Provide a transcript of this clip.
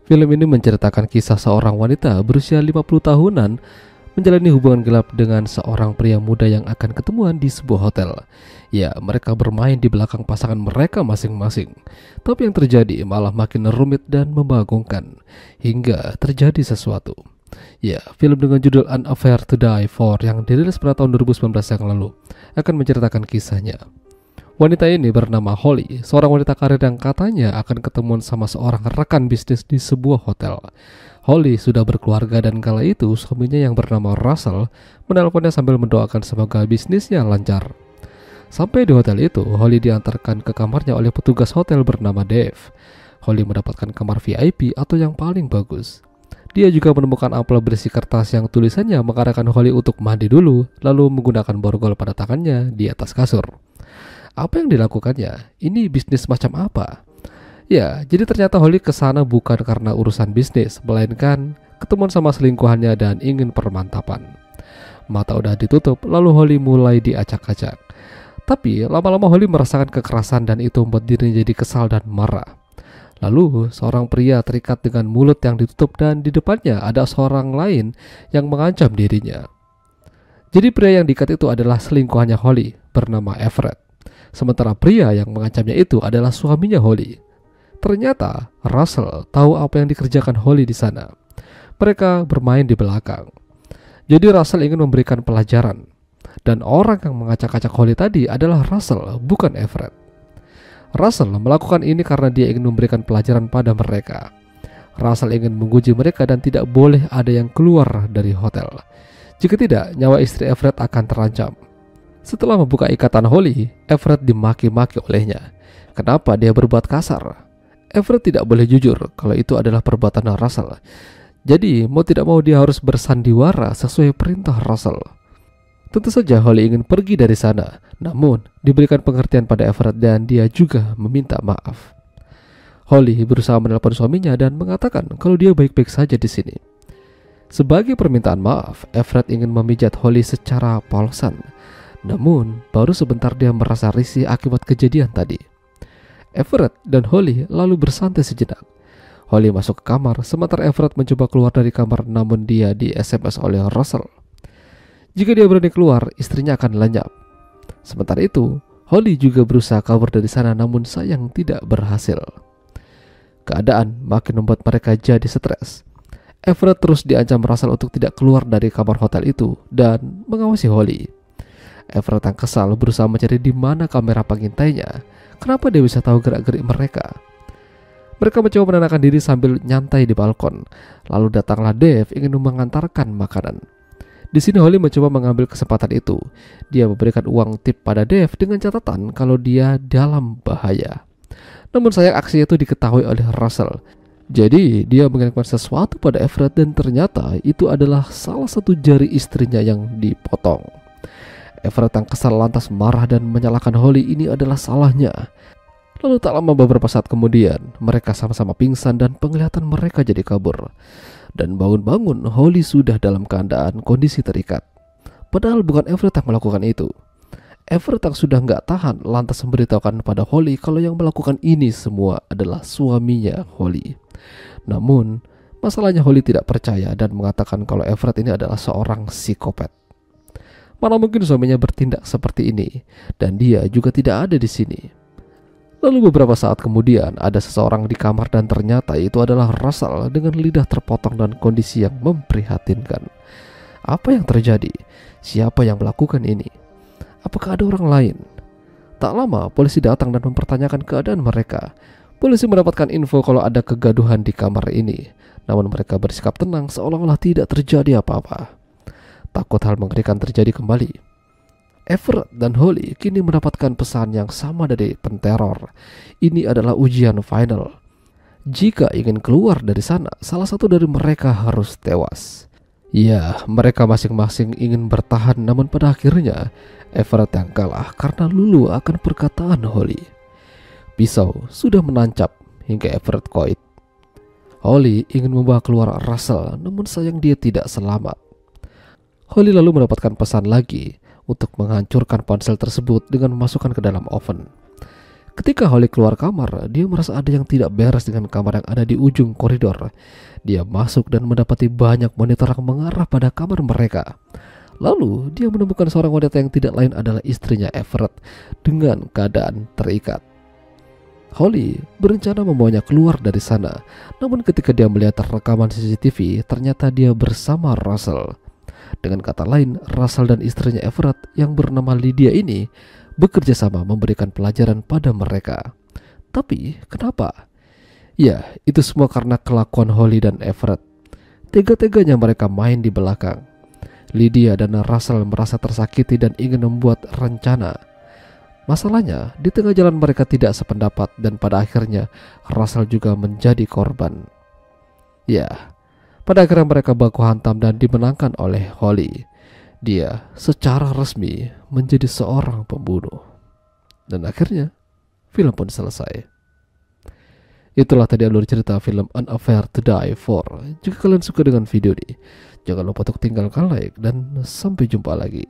Film ini menceritakan kisah seorang wanita berusia 50 tahunan menjalani hubungan gelap dengan seorang pria muda yang akan ketemuan di sebuah hotel. Ya, mereka bermain di belakang pasangan mereka masing-masing. Tapi yang terjadi malah makin rumit dan membagongkan hingga terjadi sesuatu. Ya, film dengan judul An Affair to Die For yang dirilis pada tahun 2019 yang lalu akan menceritakan kisahnya. Wanita ini bernama Holly, seorang wanita karir yang katanya akan ketemuan sama seorang rekan bisnis di sebuah hotel. Holly sudah berkeluarga dan kala itu suaminya yang bernama Russell menelponnya sambil mendoakan semoga bisnisnya lancar. Sampai di hotel itu, Holly diantarkan ke kamarnya oleh petugas hotel bernama Dave. Holly mendapatkan kamar VIP atau yang paling bagus. Dia juga menemukan amplop berisi kertas yang tulisannya mengarahkan Holly untuk mandi dulu, lalu menggunakan borgol pada tangannya di atas kasur. Apa yang dilakukannya? Ini bisnis macam apa? Ya, jadi ternyata Holly kesana bukan karena urusan bisnis, melainkan ketemuan sama selingkuhannya dan ingin permantapan. Mata udah ditutup, lalu Holly mulai diacak-acak. Tapi lama-lama Holly merasakan kekerasan dan itu membuat dirinya jadi kesal dan marah. Lalu seorang pria terikat dengan mulut yang ditutup dan di depannya ada seorang lain yang mengancam dirinya. Jadi pria yang diikat itu adalah selingkuhannya Holly bernama Everett. Sementara pria yang mengancamnya itu adalah suaminya Holly. Ternyata Russell tahu apa yang dikerjakan Holly di sana. Mereka bermain di belakang. Jadi Russell ingin memberikan pelajaran. Dan orang yang mengacak-acak Holly tadi adalah Russell, bukan Everett. Russell melakukan ini karena dia ingin memberikan pelajaran pada mereka. Russell ingin menguji mereka dan tidak boleh ada yang keluar dari hotel. Jika tidak, nyawa istri Everett akan terancam. Setelah membuka ikatan Holly, Everett dimaki-maki olehnya. Kenapa dia berbuat kasar? Everett tidak boleh jujur kalau itu adalah perbuatan Russell. Jadi mau tidak mau dia harus bersandiwara sesuai perintah Russell. Tentu saja Holly ingin pergi dari sana, namun diberikan pengertian pada Everett dan dia juga meminta maaf. Holly berusaha menelpon suaminya dan mengatakan kalau dia baik-baik saja di sini. Sebagai permintaan maaf, Everett ingin memijat Holly secara polosan. Namun, baru sebentar dia merasa risih akibat kejadian tadi. Everett dan Holly lalu bersantai sejenak. Holly masuk ke kamar, sementara Everett mencoba keluar dari kamar namun dia di SMS oleh Russell. Jika dia berani keluar, istrinya akan lenyap. Sementara itu, Holly juga berusaha kabur dari sana namun sayang tidak berhasil. Keadaan makin membuat mereka jadi stres. Everett terus diancam Russell untuk tidak keluar dari kamar hotel itu dan mengawasi Holly. Everett yang kesal berusaha mencari di mana kamera pengintainya. Kenapa dia bisa tahu gerak-gerik mereka? Mereka mencoba menenangkan diri sambil nyantai di balkon. Lalu datanglah Dave ingin mengantarkan makanan. Di sini Holly mencoba mengambil kesempatan itu. Dia memberikan uang tip pada Dave dengan catatan kalau dia dalam bahaya. Namun sayang aksinya itu diketahui oleh Russell. Jadi dia mengirimkan sesuatu pada Everett dan ternyata itu adalah salah satu jari istrinya yang dipotong. Everett yang kesal lantas marah dan menyalahkan Holly ini adalah salahnya. Lalu tak lama beberapa saat kemudian, mereka sama-sama pingsan dan penglihatan mereka jadi kabur. Dan bangun-bangun, Holly sudah dalam keadaan kondisi terikat. Padahal bukan Everett yang melakukan itu. Everett yang sudah nggak tahan lantas memberitahukan pada Holly kalau yang melakukan ini semua adalah suaminya Holly. Namun, masalahnya Holly tidak percaya dan mengatakan kalau Everett ini adalah seorang psikopat. Mana mungkin suaminya bertindak seperti ini, dan dia juga tidak ada di sini. Lalu beberapa saat kemudian ada seseorang di kamar dan ternyata itu adalah Russell dengan lidah terpotong dan kondisi yang memprihatinkan. Apa yang terjadi? Siapa yang melakukan ini? Apakah ada orang lain? Tak lama polisi datang dan mempertanyakan keadaan mereka. Polisi mendapatkan info kalau ada kegaduhan di kamar ini, namun mereka bersikap tenang seolah-olah tidak terjadi apa-apa. Takut hal mengerikan terjadi kembali. Everett dan Holly kini mendapatkan pesan yang sama dari penteror. Ini adalah ujian final. Jika ingin keluar dari sana, salah satu dari mereka harus tewas. Ya, mereka masing-masing ingin bertahan, namun pada akhirnya Everett yang kalah karena lulu akan perkataan Holly. Pisau sudah menancap hingga Everett koit. Holly ingin membawa keluar Russell, namun sayang dia tidak selamat. Holly lalu mendapatkan pesan lagi untuk menghancurkan ponsel tersebut dengan memasukkan ke dalam oven. Ketika Holly keluar kamar, dia merasa ada yang tidak beres dengan kamar yang ada di ujung koridor. Dia masuk dan mendapati banyak monitor yang mengarah pada kamar mereka. Lalu dia menemukan seorang wanita yang tidak lain adalah istrinya Everett dengan keadaan terikat. Holly berencana membawanya keluar dari sana. Namun ketika dia melihat rekaman CCTV, ternyata dia bersama Russell. Dengan kata lain, Russell dan istrinya Everett yang bernama Lydia ini bekerja sama memberikan pelajaran pada mereka. Tapi kenapa? Ya, itu semua karena kelakuan Holly dan Everett. Tega-teganya mereka main di belakang. Lydia dan Russell merasa tersakiti dan ingin membuat rencana. Masalahnya, di tengah jalan mereka tidak sependapat dan pada akhirnya Russell juga menjadi korban. Ya, pada akhirnya mereka baku hantam dan dimenangkan oleh Holly. Dia secara resmi menjadi seorang pembunuh. Dan akhirnya film pun selesai. Itulah tadi alur cerita film An Affair to Die For. Jika kalian suka dengan video ini, jangan lupa untuk tinggalkan like dan sampai jumpa lagi.